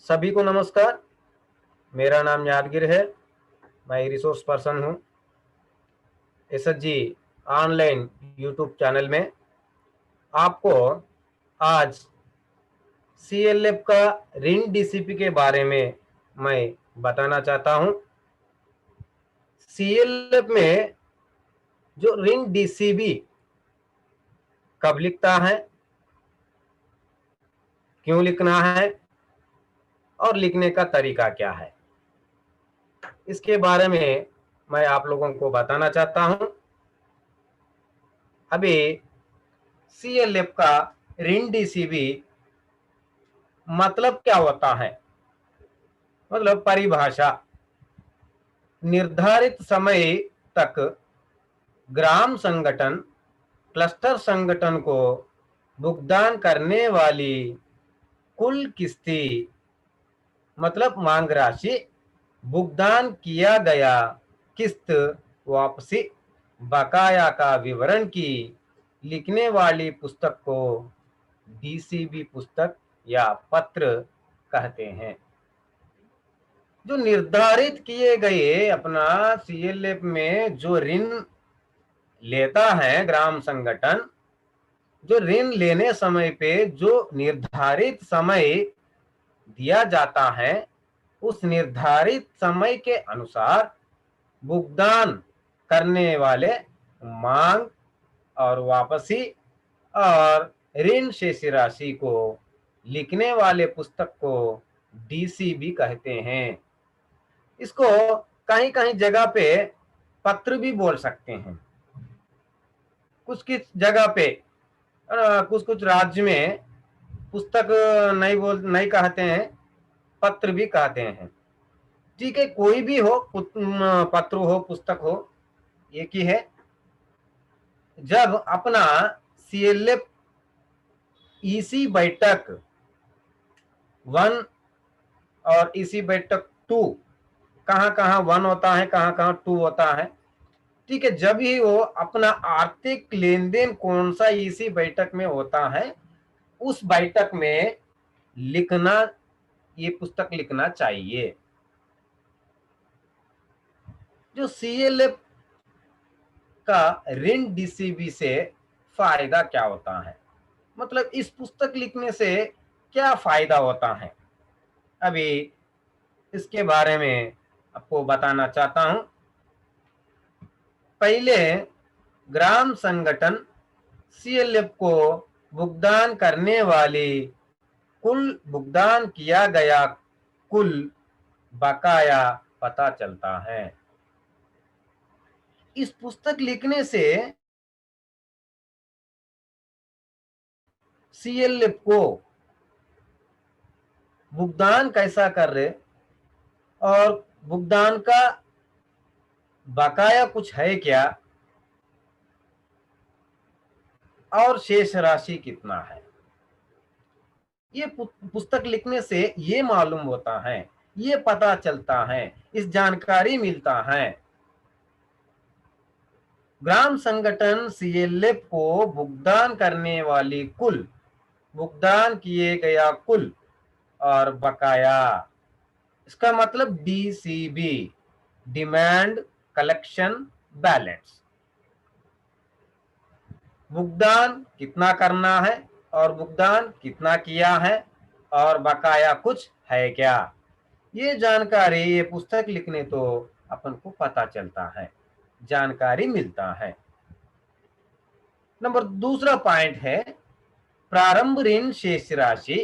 सभी को नमस्कार। मेरा नाम यादगिर है। मैं रिसोर्स पर्सन हूँ एसएचजी ऑनलाइन यूट्यूब चैनल में। आपको आज सीएलएफ का ऋण डीसीपी के बारे में मैं बताना चाहता हूँ। सीएलएफ में जो ऋण डीसीपी कब लिखता है, क्यों लिखना है और लिखने का तरीका क्या है, इसके बारे में मैं आप लोगों को बताना चाहता हूँ। अभी सीएलएफ का ऋण डीसीपी मतलब क्या होता है? मतलब परिभाषा, निर्धारित समय तक ग्राम संगठन क्लस्टर संगठन को भुगतान करने वाली कुल किस्ती मतलब मांग राशि, भुगतान किया गया किस्त वापसी, बकाया का विवरण की लिखने वाली पुस्तक को डीसीबी पुस्तक या पत्र कहते हैं। जो निर्धारित किए गए अपना सीएलएफ में जो ऋण लेता है ग्राम संगठन, जो ऋण लेने समय पे जो निर्धारित समय दिया जाता है, उस निर्धारित समय के अनुसार भुगतान करने वाले मांग और वापसी और ऋण शेष राशि को लिखने वाले पुस्तक को डीसीबी कहते हैं। इसको कहीं कहीं जगह पे पत्र भी बोल सकते हैं। कुछ किस जगह पे कुछ कुछ राज्य में पुस्तक नहीं कहते हैं, पत्र भी कहते हैं। ठीक है, कोई भी हो, पत्र हो पुस्तक हो, एक ही है। जब अपना सीएलएफ ईसी बैठक 1 और ईसी बैठक 2, कहाँ कहाँ 1 होता है, कहाँ कहाँ 2 होता है। ठीक है, जब ही वो अपना आर्थिक लेन देन कौन सा ईसी बैठक में होता है, उस बैठक में लिखना, ये पुस्तक लिखना चाहिए। जो सीएलएफ का ऋण डीसीबी से फायदा क्या होता है, मतलब इस पुस्तक लिखने से क्या फायदा होता है, अभी इसके बारे में आपको बताना चाहता हूं। पहले ग्राम संगठन सीएलएफ को भुगतान करने वाली कुल भुगतान किया गया कुल बकाया पता चलता है। इस पुस्तक लिखने से सीएलएफ को भुगतान कैसा कर रहे और भुगतान का बकाया कुछ है क्या और शेष राशि कितना है, ये पुस्तक लिखने से ये मालूम होता है, ये पता चलता है, इस जानकारी मिलता है। ग्राम संगठन सीएलएफ को भुगतान करने वाली कुल भुगतान किए गया कुल और बकाया, इसका मतलब डीसीबी, डिमांड कलेक्शन बैलेंस, भुगतान कितना करना है और भुगतान कितना किया है और बकाया कुछ है क्या, ये जानकारी ये पुस्तक लिखने तो अपन को पता चलता है, जानकारी मिलता है। नंबर दूसरा पॉइंट है प्रारंभ ऋण शेष राशि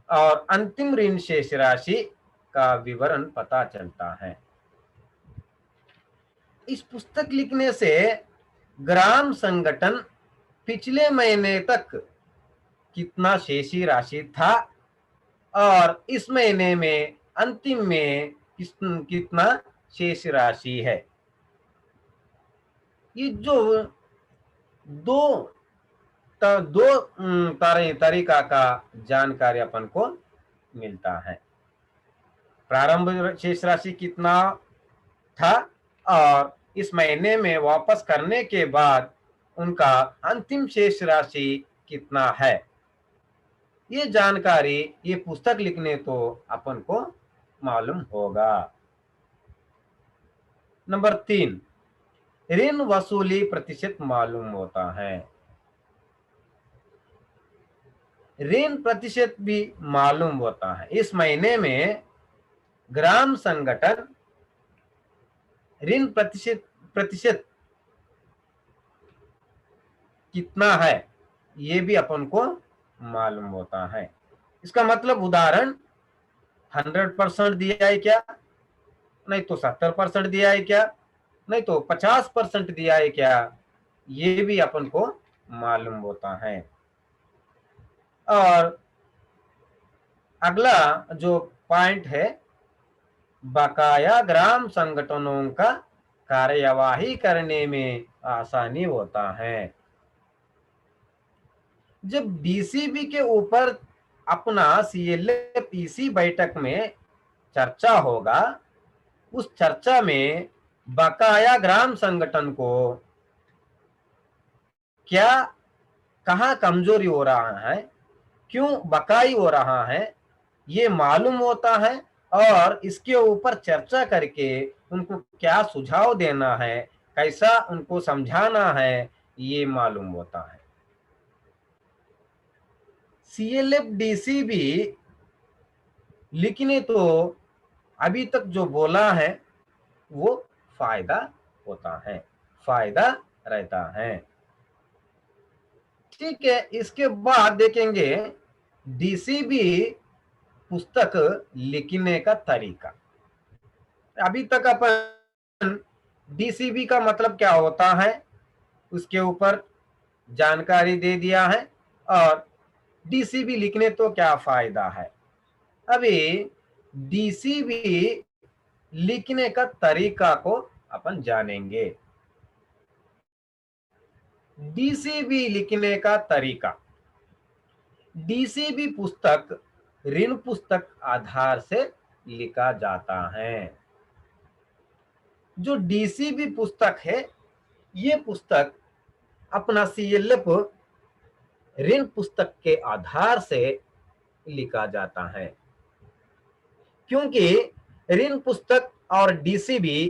और अंतिम ऋण शेष राशि का विवरण पता चलता है। इस पुस्तक लिखने से ग्राम संगठन पिछले महीने तक कितना शेषी राशि था और इस महीने में अंतिम में कितना शेष राशि है, ये जो दो तरीका का जानकारी अपन को मिलता है। प्रारंभ शेष राशि कितना था और इस महीने में वापस करने के बाद उनका अंतिम शेष राशि कितना है। ये जानकारी ये पुस्तक लिखने तो अपन को मालूम होगा। नंबर 3, ऋण वसूली प्रतिशत मालूम होता है। ऋण प्रतिशत भी मालूम होता है। इस महीने में ग्राम संगठन ऋण प्रतिशत प्रतिशत कितना है ये भी अपन को मालूम होता है। इसका मतलब उदाहरण 100% दिया है क्या, नहीं तो 70% दिया है क्या, नहीं तो 50% दिया है क्या, ये भी अपन को मालूम होता है। और अगला जो पॉइंट है, बकाया ग्राम संगठनों का कार्यवाही करने में आसानी होता है। जब डीसीबी के ऊपर अपना सीएलएफ बैठक में चर्चा होगा, उस चर्चा में बकाया ग्राम संगठन को क्या कहाँ कमजोरी हो रहा है, क्यों बकाई हो रहा है, ये मालूम होता है। और इसके ऊपर चर्चा करके उनको क्या सुझाव देना है, कैसा उनको समझाना है, ये मालूम होता है। सीएलएफ डीसीबी लिखने तो अभी तक जो बोला है वो फायदा होता है, फायदा रहता है। ठीक है, इसके बाद देखेंगे डीसीबी पुस्तक लिखने का तरीका। अभी तक अपन डीसीबी का मतलब क्या होता है उसके ऊपर जानकारी दे दिया है, और डीसीबी लिखने तो क्या फायदा है। अभी डीसीबी लिखने का तरीका को अपन जानेंगे। डीसीबी लिखने का तरीका। डीसीबी पुस्तक ऋण पुस्तक आधार से लिखा जाता है। जो डीसीबी पुस्तक है, ये पुस्तक अपना सीएलएफ ऋण पुस्तक के आधार से लिखा जाता है, क्योंकि ऋण पुस्तक और डीसीबी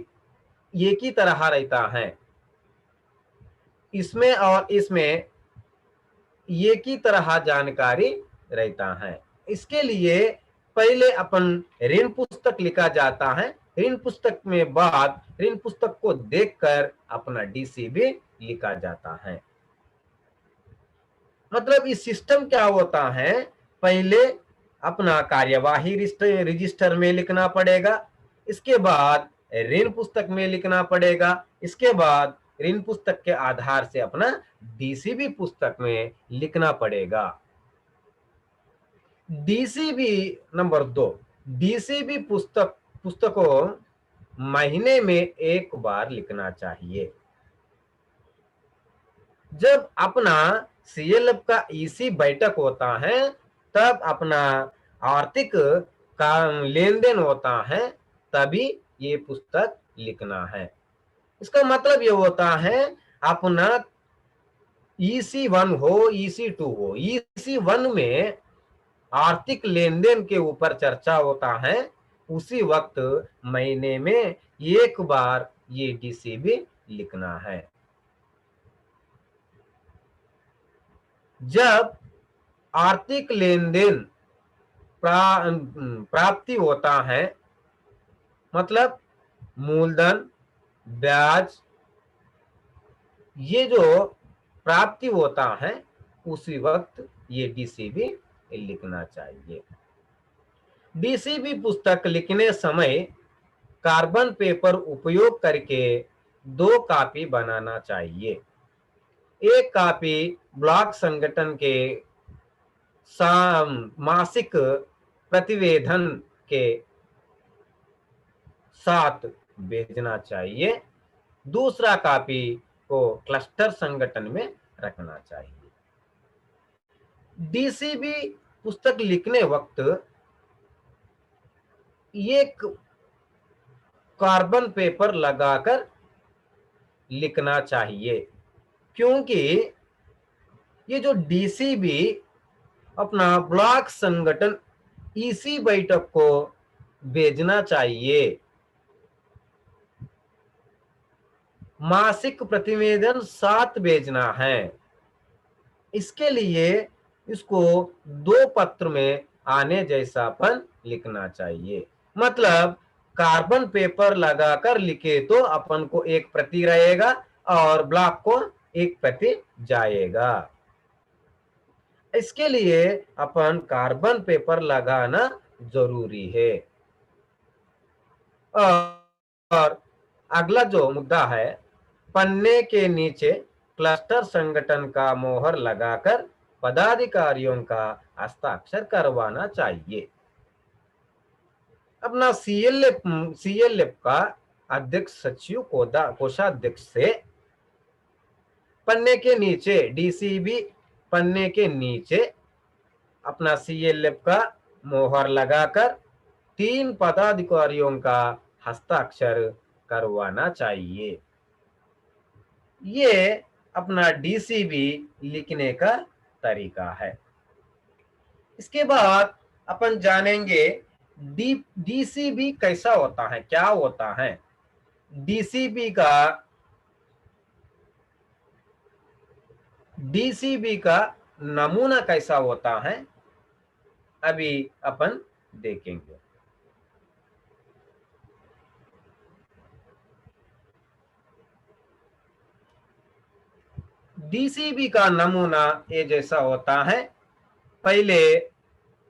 एक ही तरह रहता है। इसमें और इसमें एक ही तरह जानकारी रहता है। इसके लिए पहले अपन ऋण पुस्तक लिखा जाता है, ऋण पुस्तक में बाद ऋण पुस्तक को देखकर अपना डीसीबी लिखा जाता है। मतलब इस सिस्टम क्या होता है, पहले अपना कार्यवाही रजिस्टर में लिखना पड़ेगा, इसके बाद ऋण पुस्तक में लिखना पड़ेगा, इसके बाद ऋण पुस्तक के आधार से अपना डीसीबी पुस्तक में लिखना पड़ेगा। डीसीबी नंबर 2, डीसीबी पुस्तकों महीने में एक बार लिखना चाहिए। जब अपना सीएलएफ का ईसी बैठक होता है, तब अपना आर्थिक का लेन देन होता है, तभी ये पुस्तक लिखना है। इसका मतलब ये होता है अपना EC1 हो EC2 हो, EC1 में आर्थिक लेन देन के ऊपर चर्चा होता है, उसी वक्त महीने में एक बार ये डीसीबी लिखना है। जब आर्थिक लेन देन प्राप्ति होता है, मतलब मूलधन ब्याज ये जो प्राप्ति होता है, उसी वक्त ये डीसीबी लिखना चाहिए। डीसीबी पुस्तक लिखने समय कार्बन पेपर उपयोग करके 2 कॉपी बनाना चाहिए। एक कॉपी ब्लॉक संगठन के मासिक प्रतिवेदन के साथ भेजना चाहिए, दूसरा कॉपी को क्लस्टर संगठन में रखना चाहिए। डीसीबी पुस्तक लिखने वक्त एक कार्बन पेपर लगाकर लिखना चाहिए, क्योंकि ये जो डीसीबी अपना ब्लॉक संगठन इसी बैठक को भेजना चाहिए। मासिक प्रतिवेदन 7 भेजना है। इसके लिए इसको 2 पत्र में आने जैसापन लिखना चाहिए। मतलब कार्बन पेपर लगाकर लिखे तो अपन को एक प्रति रहेगा और ब्लॉक को एक प्रति जाएगा। इसके लिए अपन कार्बन पेपर लगाना जरूरी है। और अगला जो मुद्दा है, पन्ने के नीचे क्लस्टर संगठन का मोहर लगाकर पदाधिकारियों का हस्ताक्षर करवाना चाहिए। अपना सीएलएफ का अध्यक्ष सचिव कोषाध्यक्ष से पन्ने के नीचे डीसीबी पन्ने के नीचे अपना सीएलएफ का मोहर लगाकर 3 पदाधिकारियों का हस्ताक्षर करवाना चाहिए। ये अपना डीसीबी लिखने का तरीका है। इसके बाद अपन जानेंगे डीसीबी कैसा होता है, क्या होता है। डीसीबी का नमूना कैसा होता है अभी अपन देखेंगे। डीसीबी का नमूना ये जैसा होता है। पहले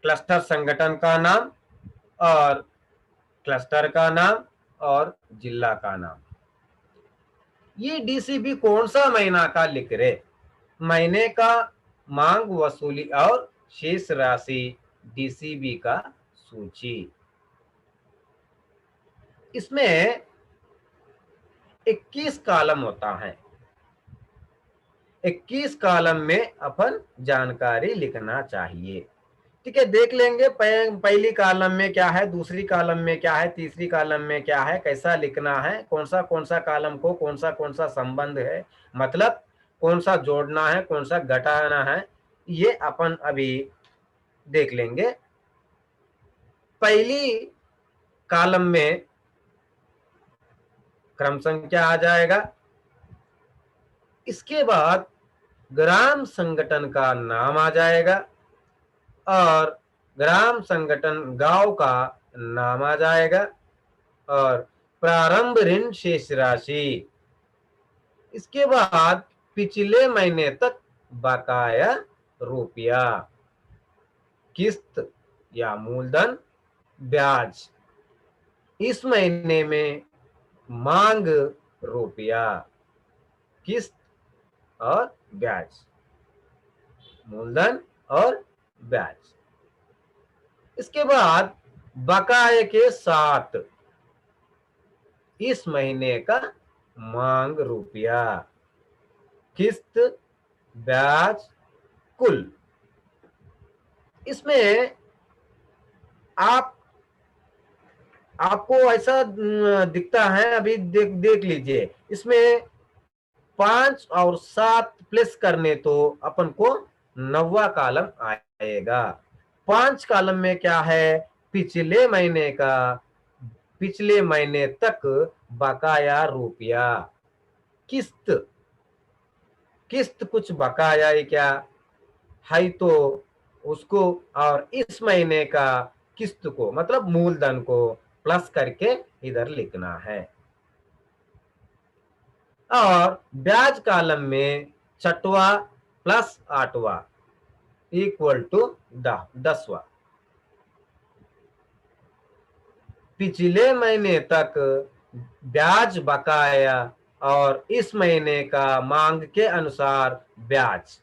क्लस्टर संगठन का नाम और क्लस्टर का नाम और जिला का नाम। ये डीसीबी कौन सा महीना का लिख रहे, महीने का मांग वसूली और शेष राशि डीसीबी का सूची। इसमें 21 कॉलम होता है। 21 कॉलम में अपन जानकारी लिखना चाहिए। ठीक है, देख लेंगे पहली कॉलम में क्या है, दूसरी कॉलम में क्या है, तीसरी कॉलम में क्या है, कैसा लिखना है, कौन सा कॉलम को कौन सा संबंध है, मतलब कौन सा जोड़ना है, कौन सा घटाना है, ये अपन अभी देख लेंगे। पहली कॉलम में क्रम संख्या आ जाएगा। इसके बाद ग्राम संगठन का नाम आ जाएगा और ग्राम संगठन गांव का नाम आ जाएगा और प्रारंभ ऋण शेष राशि। इसके बाद पिछले महीने तक बकाया रुपया, किस्त या मूलधन, ब्याज। इस महीने में मांग रुपया, किस्त और ब्याज, मूलधन और ब्याज। इसके बाद बकाये के साथ इस महीने का मांग रुपया, किस्त, ब्याज, कुल। इसमें आपको ऐसा दिखता है, अभी देख लीजिए। इसमें 5 और 7 प्लस करने तो अपन को 9वां कॉलम आएगा। 5 कॉलम में क्या है, पिछले महीने तक बकाया रुपया, किस्त कुछ बकाया है क्या है तो उसको, और इस महीने का किस्त को मतलब मूलधन को प्लस करके इधर लिखना है। और ब्याज कॉलम में 6वां प्लस 8वां इक्वल टू 10वां। पिछले महीने तक ब्याज बकाया और इस महीने का मांग के अनुसार ब्याज,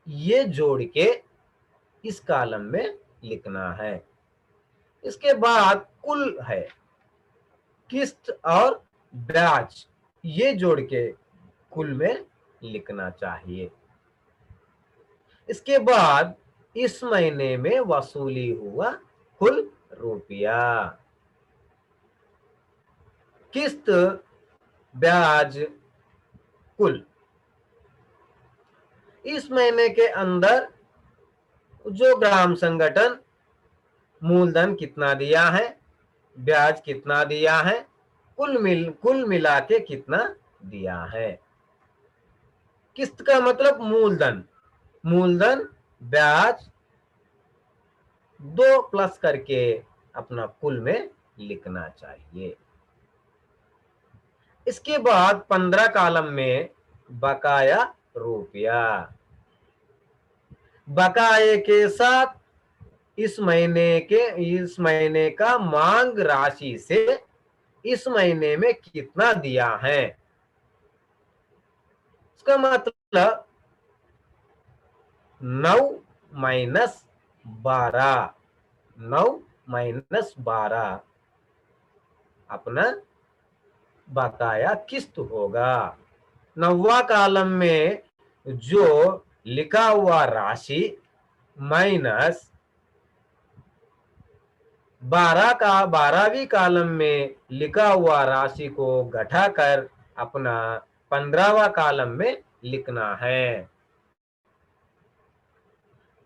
ये जोड़ के इस कॉलम में लिखना है। इसके बाद कुल है, किस्त और ब्याज, ये जोड़ के कुल में लिखना चाहिए। इसके बाद इस महीने में वसूली हुआ कुल रुपया, किस्त, ब्याज, कुल। इस महीने के अंदर जो ग्राम संगठन मूलधन कितना दिया है, ब्याज कितना दिया है, कुल मिला के कितना दिया है। किस्त का मतलब मूलधन, मूलधन ब्याज दो प्लस करके अपना कुल में लिखना चाहिए। इसके बाद 15 कॉलम में बकाया रुपया, बकाये के साथ इस महीने का मांग राशि से इस महीने में कितना दिया है। इसका मतलब 9 माइनस 12, 9 माइनस 12 अपना बकाया किस्त होगा। 9वां कॉलम में जो लिखा हुआ राशि माइनस 12वीं कॉलम में लिखा हुआ राशि को घटाकर अपना 15वां कॉलम में लिखना है।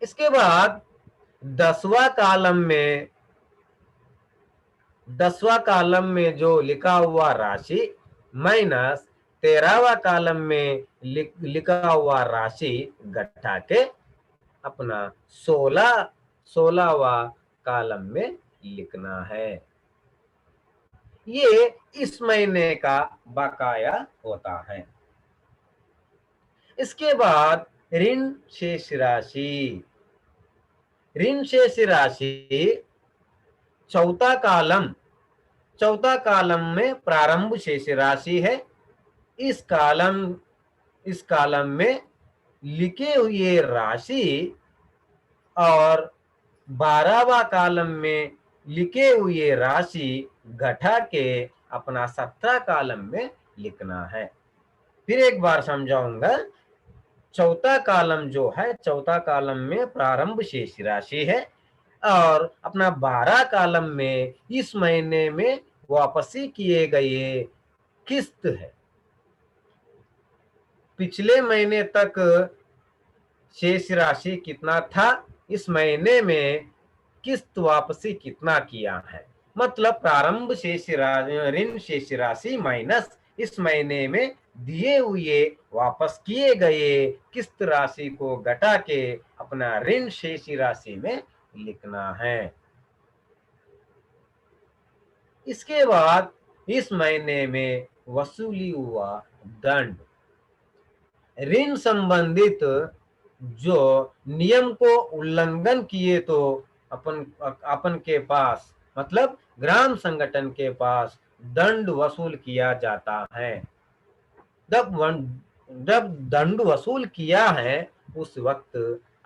इसके बाद 10वां कॉलम में जो लिखा हुआ राशि माइनस 13वां कॉलम में लिखा हुआ राशि घटा के अपना 16वां कॉलम में लिखना है। ये इस महीने का बकाया होता है। इसके बाद ऋण शेष राशि, ऋण शेष राशि चौथा कॉलम में प्रारंभ शेष राशि है। इस कॉलम में लिखे हुए राशि और 12वां कॉलम में लिखे हुए राशि घटा के अपना 17 कॉलम में लिखना है। फिर एक बार समझाऊंगा। चौथा कॉलम जो है, चौथा कॉलम में प्रारंभ शेष राशि है और अपना 12 कॉलम में इस महीने में वापसी किए गए किस्त है। पिछले महीने तक शेष राशि कितना था, इस महीने में किस्त वापसी कितना किया है। मतलब प्रारंभ शेष ऋण शेष राशि माइनस इस महीने में दिए हुए वापस किए गए किस्त राशि को घटा के अपना ऋण शेष राशि में लिखना है। इसके बाद इस महीने में वसूली हुआ दंड, ऋण संबंधित जो नियम को उल्लंघन किए तो अपन के पास मतलब ग्राम संगठन के पास दंड वसूल किया जाता है। जब दंड वसूल किया है उस वक्त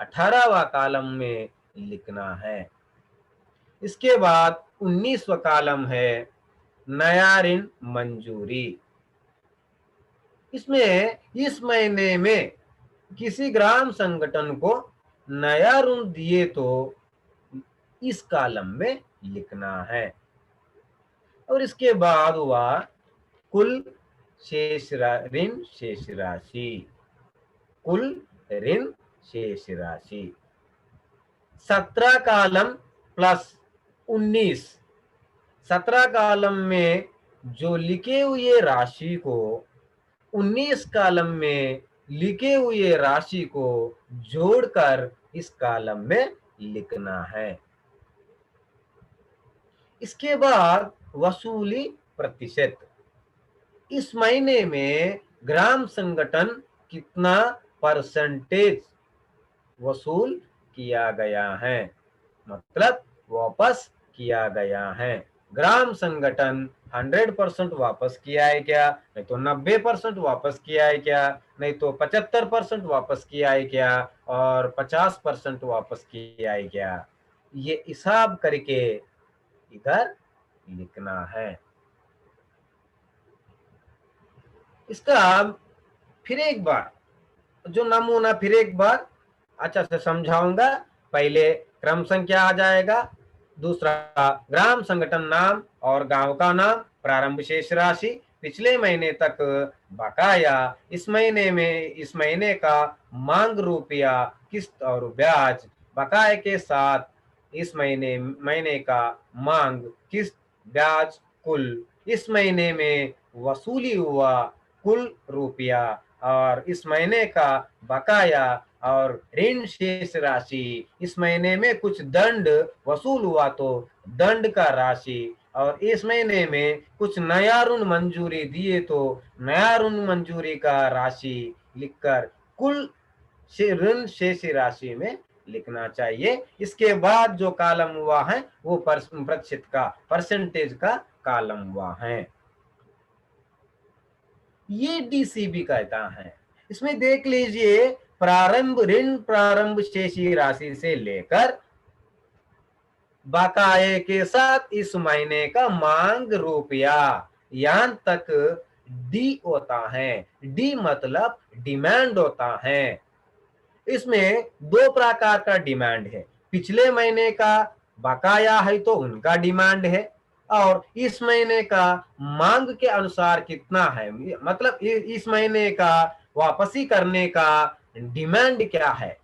18वां कॉलम में लिखना है। इसके बाद 19वां कॉलम है नया ऋण मंजूरी। इसमें इस महीने में किसी ग्राम संगठन को नया ऋण दिए तो इस कॉलम में लिखना है। और इसके बाद हुआ कुल ऋण शेष राशि, कुल ऋण शेष राशि 17 कॉलम प्लस 19, 17 कॉलम में जो लिखे हुए राशि को 19 कॉलम में लिखे हुए राशि को जोड़कर इस कॉलम में लिखना है। इसके बाद वसूली प्रतिशत, इस महीने में ग्राम संगठन कितना परसेंटेज वसूल किया गया है, मतलब वापस किया गया है। ग्राम संगठन 100% वापस किया है क्या, नहीं तो 90% वापस किया है क्या, नहीं तो 75% वापस किया है क्या, और 50% वापस किया है क्या, ये हिसाब करके इधर लिखना है। इसका फिर एक बार जो नमूना फिर एक बार अच्छा से समझाऊंगा। पहले क्रम संख्या आ जाएगा, दूसरा ग्राम संगठन नाम और गांव का नाम, प्रारंभ शेष राशि, पिछले महीने तक बकाया, इस महीने का मांग रुपया, किस्त और ब्याज, बकाये के साथ इस महीने का मांग किस्त ब्याज कुल इस महीने में वसूली हुआ कुल रुपया और इस महीने का बकाया और ऋण शेष राशि इस महीने में कुछ दंड वसूल हुआ तो दंड का राशि और इस महीने में कुछ नया ऋण मंजूरी दिए तो नया ऋण मंजूरी का राशि लिखकर कुल ऋण शेष राशि में लिखना चाहिए। इसके बाद जो कॉलम हुआ है वो प्रतिशत का परसेंटेज का कॉलम हुआ है। ये डीसीबी कहता है। इसमें देख लीजिए ऋण प्रारंभ शेषी राशि से लेकर बकाये के साथ इस महीने का मांग रुपया यहां तक डी होता है। डी मतलब डिमांड होता है। इसमें दो प्रकार का डिमांड है। पिछले महीने का बकाया है तो उनका डिमांड है और इस महीने का मांग के अनुसार कितना है, मतलब इस महीने का वापसी करने का डिमांड क्या है,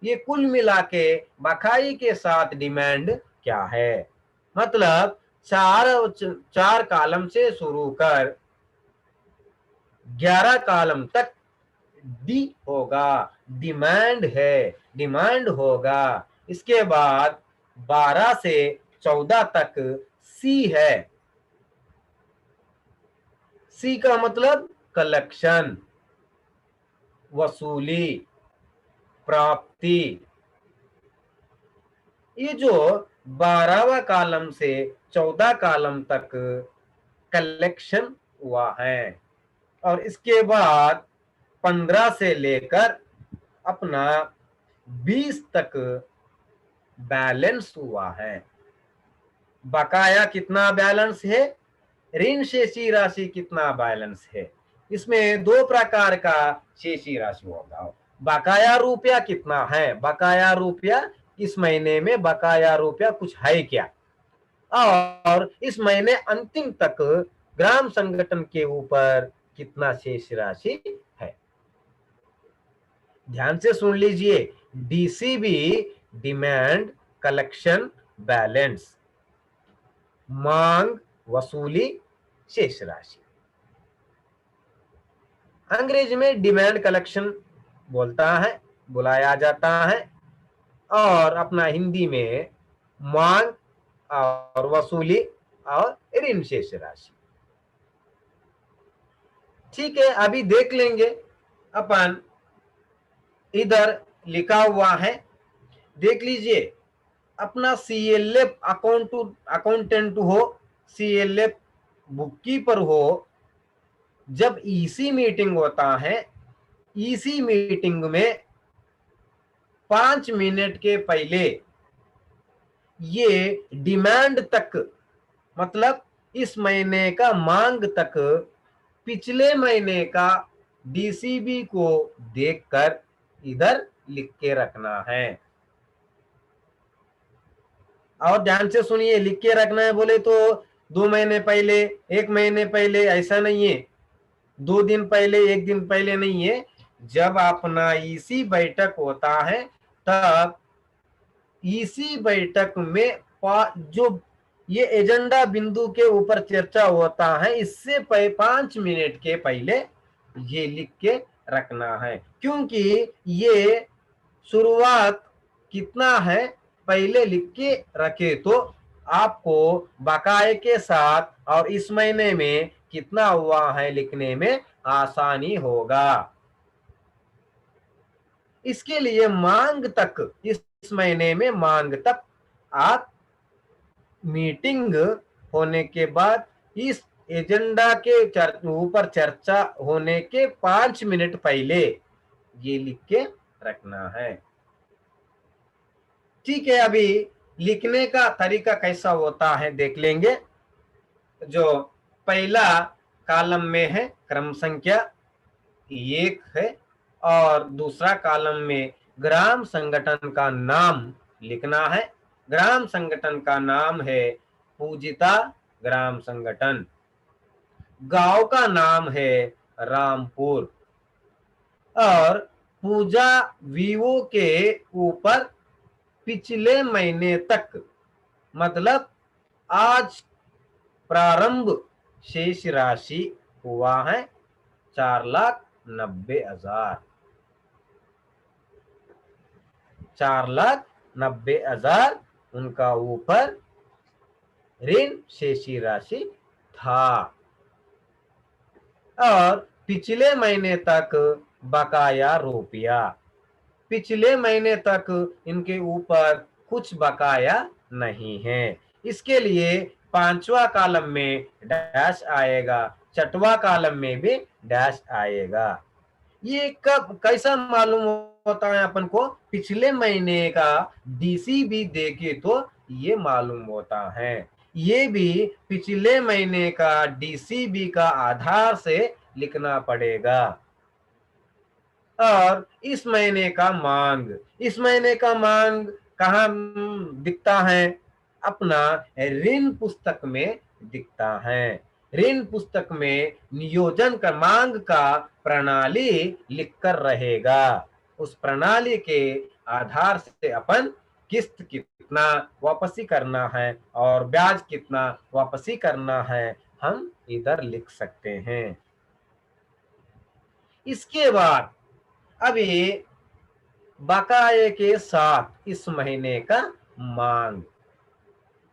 ये कुल मिला के बकाई के साथ डिमांड क्या है। मतलब चार कॉलम से शुरू कर 11 कॉलम तक डी होगा, डिमांड है, डिमांड होगा। इसके बाद 12 से 14 तक सी है। सी का मतलब कलेक्शन, वसूली, प्राप्ति। ये जो 12वां कॉलम से 14 कॉलम तक कलेक्शन हुआ है और इसके बाद 15 से लेकर अपना 20 तक बैलेंस हुआ है। बकाया कितना बैलेंस है, ऋण शेषी राशि कितना बैलेंस है। इसमें दो प्रकार का शेषी राशि होगा। बकाया रुपया कितना है, बकाया रुपया इस महीने में बकाया रुपया कुछ है क्या, और इस महीने अंतिम तक ग्राम संगठन के ऊपर कितना शेष राशि है। ध्यान से सुन लीजिए, डीसीबी डिमांड कलेक्शन बैलेंस, मांग वसूली शेष राशि। अंग्रेजी में डिमांड कलेक्शन बुलाया जाता है और अपना हिंदी में मांग और वसूली और ऋण शेष राशि। ठीक है, अभी देख लेंगे अपन, इधर लिखा हुआ है, देख लीजिए। अपना सीएलएफ अकाउंटेंट हो, सीएलएफ बुककीपर हो, जब ईसी मीटिंग होता है, ईसी मीटिंग में 5 मिनट के पहले ये डिमांड तक, मतलब इस महीने का मांग तक पिछले महीने का डीसीबी को देखकर इधर लिख के रखना है। और ध्यान से सुनिए, लिख के रखना है बोले तो 2 महीने पहले, 1 महीने पहले, ऐसा नहीं है। 2 दिन पहले, 1 दिन पहले नहीं है। जब अपना ईसी बैठक होता है तब ईसी बैठक में जो ये एजेंडा बिंदु के ऊपर चर्चा होता है, इससे 5 मिनट के पहले ये लिख के रखना है, क्योंकि ये शुरुआत कितना है पहले लिख के रखे तो आपको बकाये के साथ और इस महीने में कितना हुआ है लिखने में आसानी होगा। इसके लिए मांग तक, इस महीने में मांग तक आप मीटिंग होने के बाद इस एजेंडा के ऊपर चर्चा होने के 5 मिनट पहले ये लिख के रखना है। ठीक है, अभी लिखने का तरीका कैसा होता है देख लेंगे। जो पहला कॉलम में है क्रम संख्या 1 है और दूसरा कॉलम में ग्राम संगठन का नाम लिखना है। ग्राम संगठन का नाम है पूजिता ग्राम संगठन, गांव का नाम है रामपुर और पूजा वीवो के ऊपर पिछले महीने तक, मतलब आज प्रारंभ शेष राशि हुआ है 4,90,000। 4,90,000 उनका ऊपर ऋण शेषी राशि था। और पिछले महीने तक बकाया रुपया, पिछले महीने तक इनके ऊपर कुछ बकाया नहीं है, इसके लिए पांचवा कॉलम में डैश आएगा, छठवा कॉलम में भी डैश आएगा। ये कब कैसा मालूम होता है अपन को? पिछले महीने का डीसी भी देखे तो ये मालूम होता है। ये भी पिछले महीने का डीसीबी का आधार से लिखना पड़ेगा। और इस महीने का मांग, इस महीने का मांग कहाँ दिखता है? अपना ऋण पुस्तक में दिखता है। ऋण पुस्तक में नियोजन का मांग का प्रणाली लिखकर रहेगा। उस प्रणाली के आधार से अपन किस्त कितना वापसी करना है और ब्याज कितना वापसी करना है हम इधर लिख सकते हैं। इसके बाद अभी बकाये के साथ इस महीने का मांग,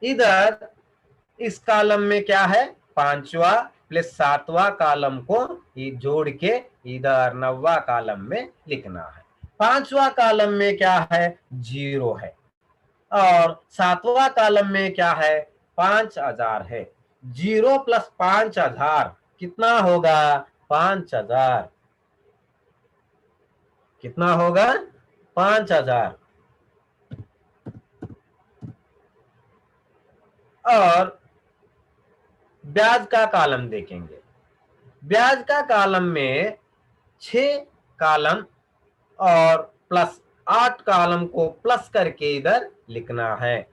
इधर इस कॉलम में क्या है? पांचवा प्लस सातवां कॉलम को जोड़ के इधर नौवा कॉलम में लिखना है। पांचवा कॉलम में क्या है? 0 है। और सातवां कॉलम में क्या है? 5,000 है। 0 प्लस 5,000 कितना होगा? 5,000। कितना होगा? 5,000। और ब्याज का कॉलम देखेंगे। ब्याज का कॉलम में 6 कॉलम और प्लस 8 कॉलम को प्लस करके इधर लिखना है।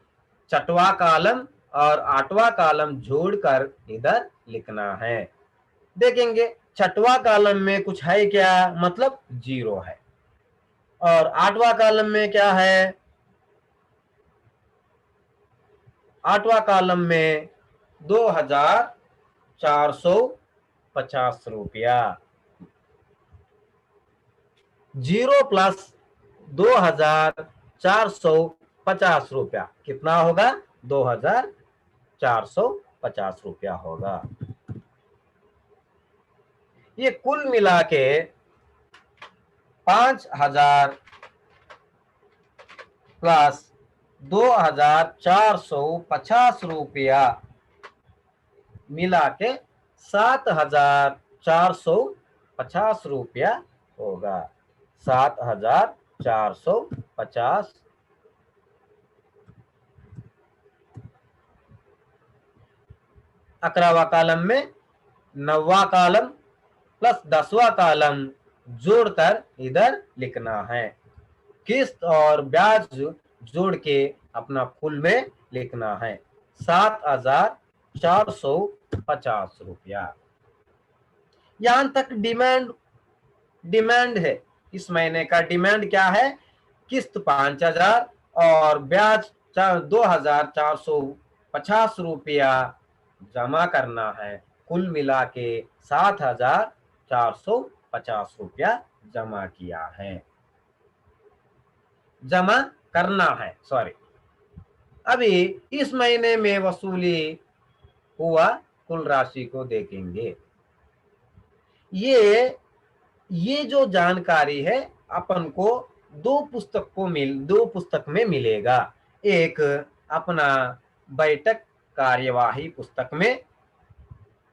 छठवां कॉलम और 8वां कॉलम जोड़कर इधर लिखना है। देखेंगे छठवां कॉलम में कुछ है क्या? मतलब 0 है। और 8वां कॉलम में क्या है? 8वां कॉलम में 2,450 रुपया। 0 प्लस 2,450 रुपया कितना होगा? 2,450 रुपया होगा। ये कुल मिला के 5,000 प्लस 2,450 रुपया मिला के 7,450 रुपया होगा। 7,450। अकरावा कॉलम में 9वां कॉलम प्लस 10वां कॉलम जोड़कर इधर लिखना है। किस्त और ब्याज जोड़ के अपना कुल में लिखना है 7,450 रुपया। यहां तक डिमांड है। इस महीने का डिमांड क्या है? किस्त 5,000 और ब्याज 2,450 रुपया जमा करना है। कुल मिला के 7,450 रुपया जमा किया है, जमा करना है, सॉरी। अभी इस महीने में वसूली हुआ कुल राशि को देखेंगे। ये जो जानकारी है अपन को दो पुस्तक में मिलेगा। एक अपना बैठक कार्यवाही पुस्तक में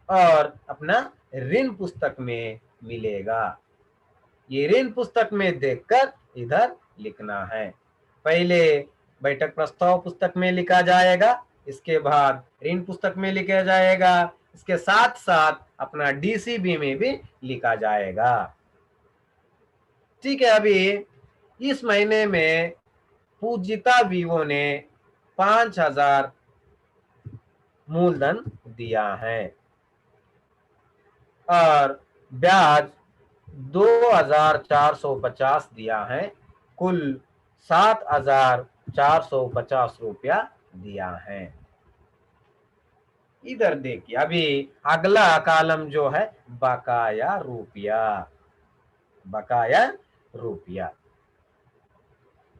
और अपना ऋण पुस्तक में मिलेगा। ये ऋण पुस्तक में देखकर इधर लिखना है। पहले बैठक प्रस्ताव पुस्तक में लिखा जाएगा, इसके बाद ऋण पुस्तक में लिखा जाएगा, इसके साथ साथ अपना डीसीबी में भी लिखा जाएगा। ठीक है। अभी इस महीने में पूजिता वीवो ने 5,000 मूलधन दिया है और ब्याज 2,450 दिया है। कुल 7,000 450 रुपया दिया है। इधर देखिए, अभी अगला कॉलम जो है बकाया रुपया, बकाया रुपया।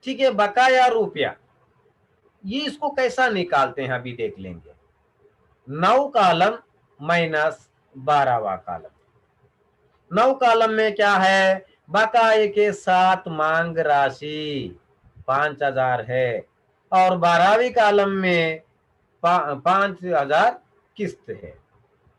ठीक है, बकाया रुपया ये इसको कैसा निकालते हैं अभी देख लेंगे। 9 कॉलम माइनस 12वां कॉलम। 9 कॉलम में क्या है, बकाये के साथ मांग राशि 5000 है, और 12वीं कॉलम में 5000 किस्त है।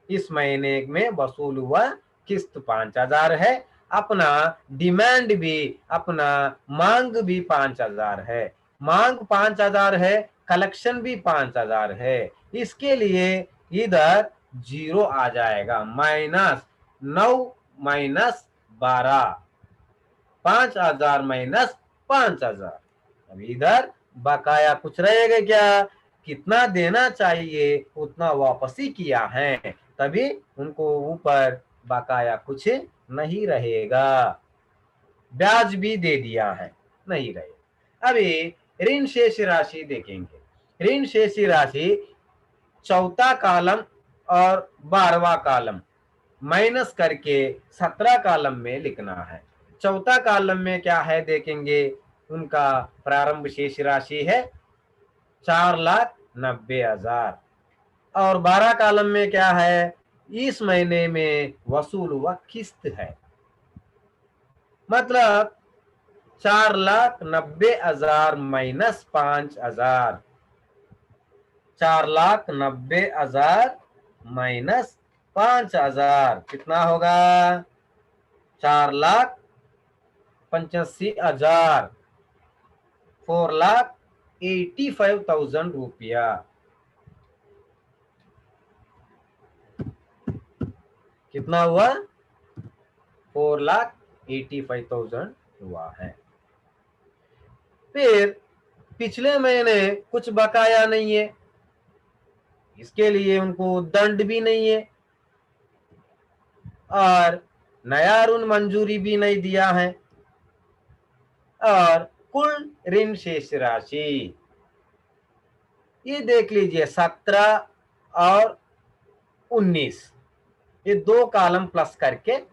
इस महीने में वसूल हुआ किस्त 5000 है। अपना डिमांड भी, अपना मांग भी 5000 है। मांग 5000 है, कलेक्शन भी 5000 है। इसके लिए इधर 0 आ जाएगा, -9 -12, 5000 -5000। अब इधर बकाया कुछ रहेगा क्या, कितना देना चाहिए उतना वापसी किया है, तभी उनको ऊपर बकाया कुछ नहीं रहेगा। ब्याज भी दे दिया है, नहीं रहेगा। अभी ऋण शेष राशि देखेंगे। ऋण शेष राशि चौथा कॉलम और 12वां कॉलम माइनस करके 17 कॉलम में लिखना है। चौथा कॉलम में क्या है देखेंगे, उनका प्रारंभ शेष राशि है 4,90,000, और 12 कॉलम में क्या है, इस महीने में वसूल हुआ किस्त है। मतलब 4,90,000 माइनस 5,000, 4,90,000 माइनस 5,000 कितना होगा, 4,85,000, 4,85,000 रुपया। कितना हुआ, 4,85,000 हुआ है। फिर पिछले महीने कुछ बकाया नहीं है, इसके लिए उनको दंड भी नहीं है, और नया ऋण मंजूरी भी नहीं दिया है, और कुल ऋण शेष राशि ये देख लीजिए 17 और 19, ये 2 कॉलम प्लस करके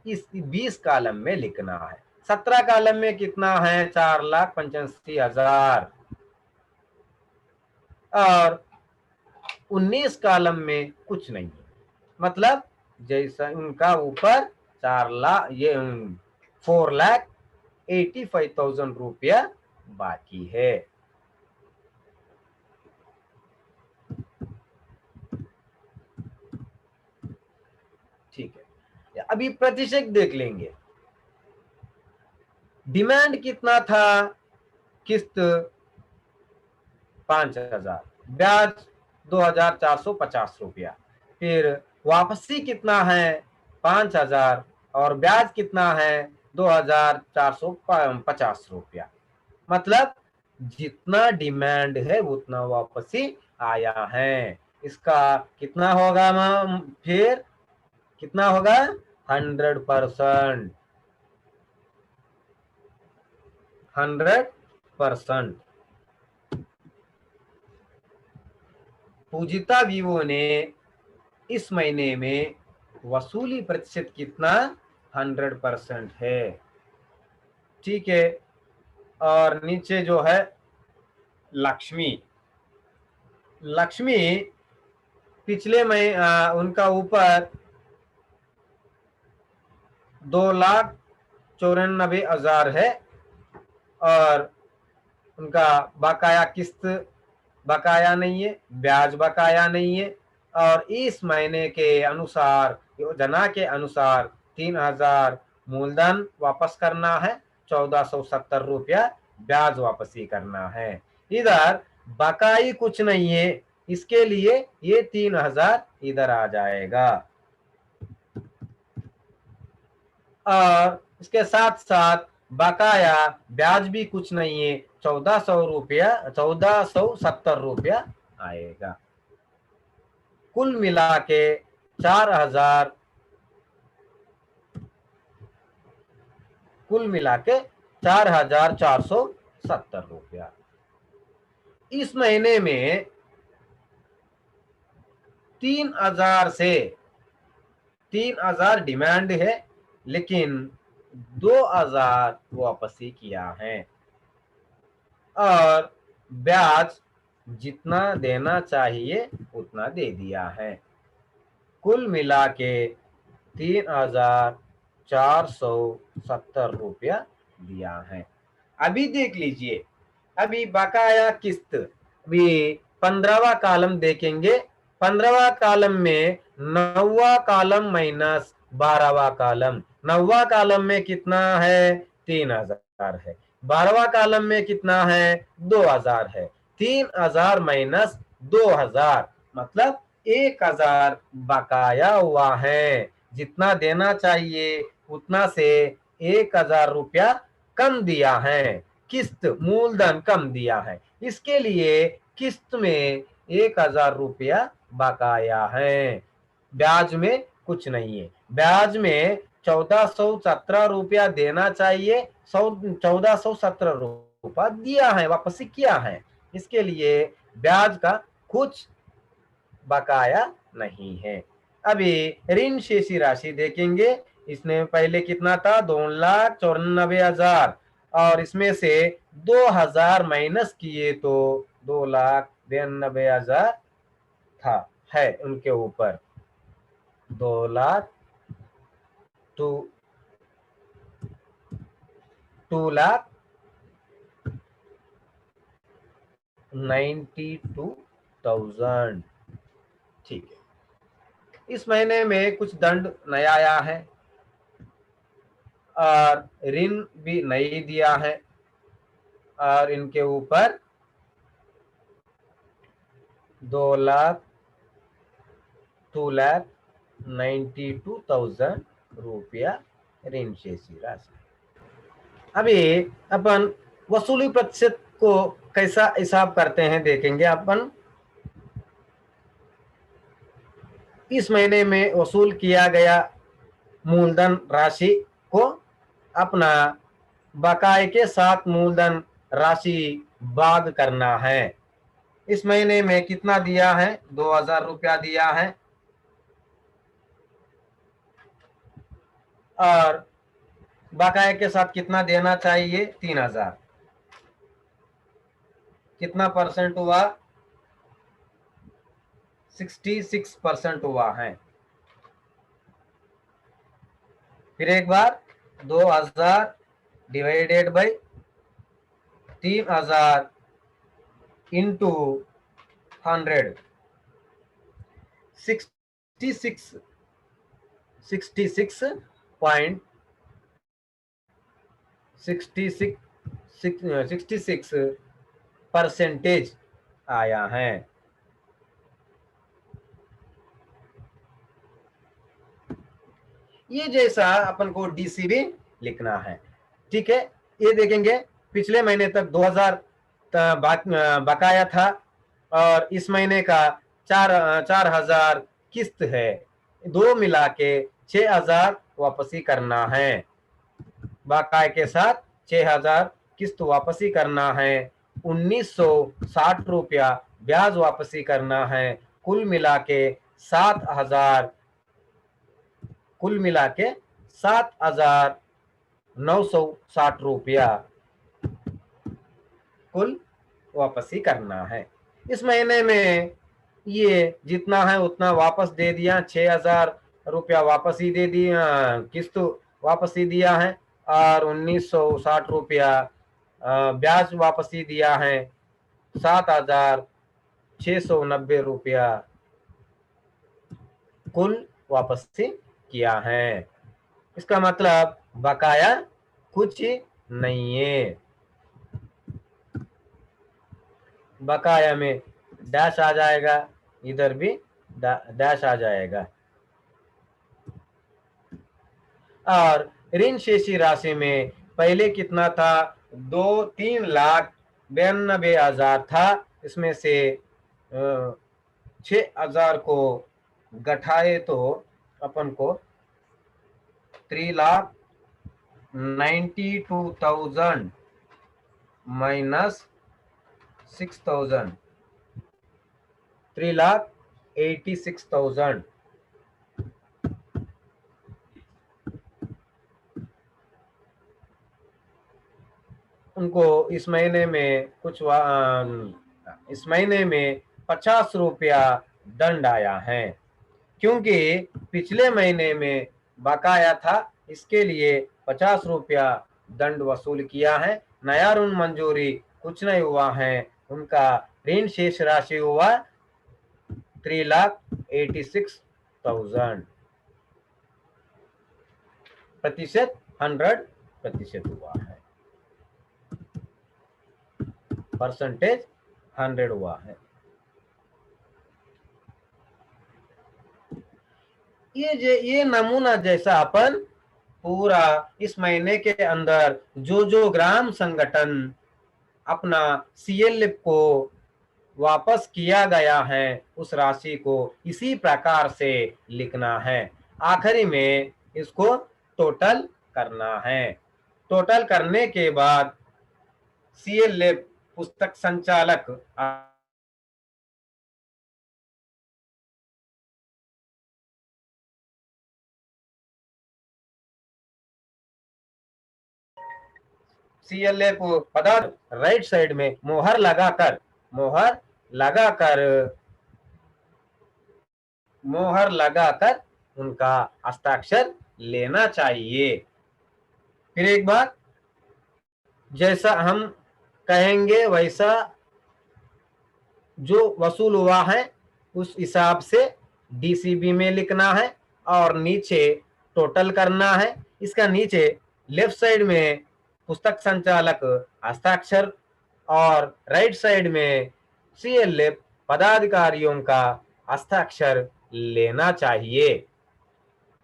इस 20 कॉलम में लिखना है। 17 कॉलम में कितना है, 4,85,000, और 19 कॉलम में कुछ नहीं है। मतलब जैसा उनका ऊपर 4,85,000 रुपया बाकी है। ठीक है, अभी प्रतिशत देख लेंगे। डिमांड कितना था, किस्त 5,000, ब्याज 2,450 रुपया। फिर वापसी कितना है, 5,000, और ब्याज कितना है, 2,450 रुपया। मतलब जितना डिमांड है उतना वापसी आया है। इसका कितना होगा फिर कितना होगा, 100%, 100%। पूजिता वीवो ने इस महीने में वसूली प्रतिशत कितना, 100% है। ठीक है, और नीचे जो है लक्ष्मी, लक्ष्मी पिछले महीने उनका ऊपर 2,94,000 है, और उनका बकाया किस्त बकाया नहीं है, ब्याज बकाया नहीं है, और इस महीने के अनुसार, योजना के अनुसार 3,000 मूलधन वापस करना है, 1,470 रुपया ब्याज वापसी करना है। इधर बकाई कुछ नहीं है, इसके लिए ये 3,000 इधर आ जाएगा, और इसके साथ साथ बकाया ब्याज भी कुछ नहीं है, 1,400 रुपया, 1,470 रुपया आएगा। कुल मिला के 4,000, कुल मिला के 4,470 रुपया। इस महीने में 3,000 से 3,000 डिमांड है, लेकिन 2,000 वापसी किया है और ब्याज जितना देना चाहिए उतना दे दिया है। कुल मिला के 3,470 रुपया दिया है। अभी देख लीजिए, अभी बकाया किस्त, अभी 15वां कॉलम देखेंगे। 15वां कॉलम में 9वां कॉलम माइनस 12वां कॉलम। 9वां कॉलम में कितना है? 3,000 है। 12वां कॉलम में कितना है? 2,000 है। 3,000 माइनस 2,000 मतलब 1,000 बकाया हुआ है। जितना देना चाहिए उतना से 1,000 रुपया कम दिया है। किस्त मूलधन कम दिया है, इसके लिए किस्त में 1,000 रुपया बकाया है। ब्याज में कुछ नहीं है। ब्याज में 1,417 रुपया देना चाहिए, 1,417 रुपया दिया है, वापसी किया है। इसके लिए ब्याज का कुछ बकाया नहीं है। अभी ऋण शेषी राशि देखेंगे। इसमें पहले कितना था? 2,94,000 और इसमें से 2,000 माइनस किए तो 2,92,000 था, है उनके ऊपर 2 लाख 2,92,000। ठीक है। इस महीने में कुछ दंड नया आया है और ऋण भी नहीं दिया है और इनके ऊपर 2,92,000 रुपया ऋण शेषी राशि। अभी अपन वसूली प्रतिशत को कैसा हिसाब करते हैं देखेंगे अपन। इस महीने में वसूल किया गया मूलधन राशि को अपना बकाये के साथ मूलधन राशि भाग करना है। इस महीने में कितना दिया है? 2,000 रुपया दिया है और बकाये के साथ कितना देना चाहिए? 3,000। कितना परसेंट हुआ? 66% हुआ है। फिर एक बार 2,000 डिवाइडेड बाई 3,000 इंटू 100, 66 परसेंटेज आया है। ये जैसा अपन को डीसीबी लिखना है। ठीक है, ये देखेंगे पिछले महीने तक 2,000 बकाया था और इस महीने का 4,000 किस्त है। दो मिला के 6,000 वापसी करना है। बकाये के साथ 6,000 किस्त वापसी करना है। 1,960 रुपया ब्याज वापसी करना है। कुल मिला के 7,000, कुल मिला के 7,960 रुपया कुल वापसी करना है। इस महीने में ये जितना है उतना वापस दे दिया। 6,000 रुपया वापसी दे दिया, किस्त वापसी दिया है और 1,960 रुपया ब्याज वापसी दिया है। 7,690 रुपया कुल वापसी किया है। इसका मतलब बकाया कुछ नहीं है। बकाया में डैश आ जाएगा, इधर भी डैश आ जाएगा। और ऋण शेषी राशि में पहले कितना था? 3,92,000 था। इसमें से 6,000 को घटाए तो अपन को 3,92,000 माइनस 6,000, 3,86,000। उनको इस महीने में इस महीने में 50 रुपया दंड आया है, क्योंकि पिछले महीने में बकाया था, इसके लिए 50 रुपया दंड वसूल किया है। नया ऋण मंजूरी कुछ नहीं हुआ है, उनका ऋण शेष राशि हुआ 3,86,000। प्रतिशत 100% हुआ है, परसेंटेज 100 हुआ है। ये नमूना जैसा अपन पूरा इस महीने के अंदर जो जो ग्राम संगठन अपना सीएलएफ को वापस किया गया है उस राशि को इसी प्रकार से लिखना है। आखिरी में इसको टोटल करना है। टोटल करने के बाद सीएलएफ पुस्तक संचालक सीएलएफ पदार्थ राइट साइड में मोहर लगाकर उनका हस्ताक्षर लेना चाहिए। फिर एक बार, जैसा हम कहेंगे वैसा जो वसूल हुआ है उस हिसाब से डीसीबी में लिखना है और नीचे टोटल करना है। इसका नीचे लेफ्ट साइड में पुस्तक संचालक हस्ताक्षर और राइट साइड में सीएलएफ पदाधिकारियों का हस्ताक्षर लेना चाहिए।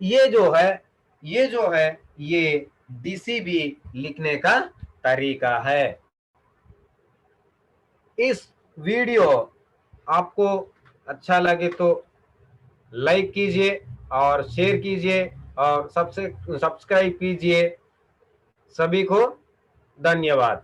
ये जो है ये डीसीबी लिखने का तरीका है। इस वीडियो आपको अच्छा लगे तो लाइक कीजिए और शेयर कीजिए और सब्सक्राइब कीजिए। सभी को धन्यवाद।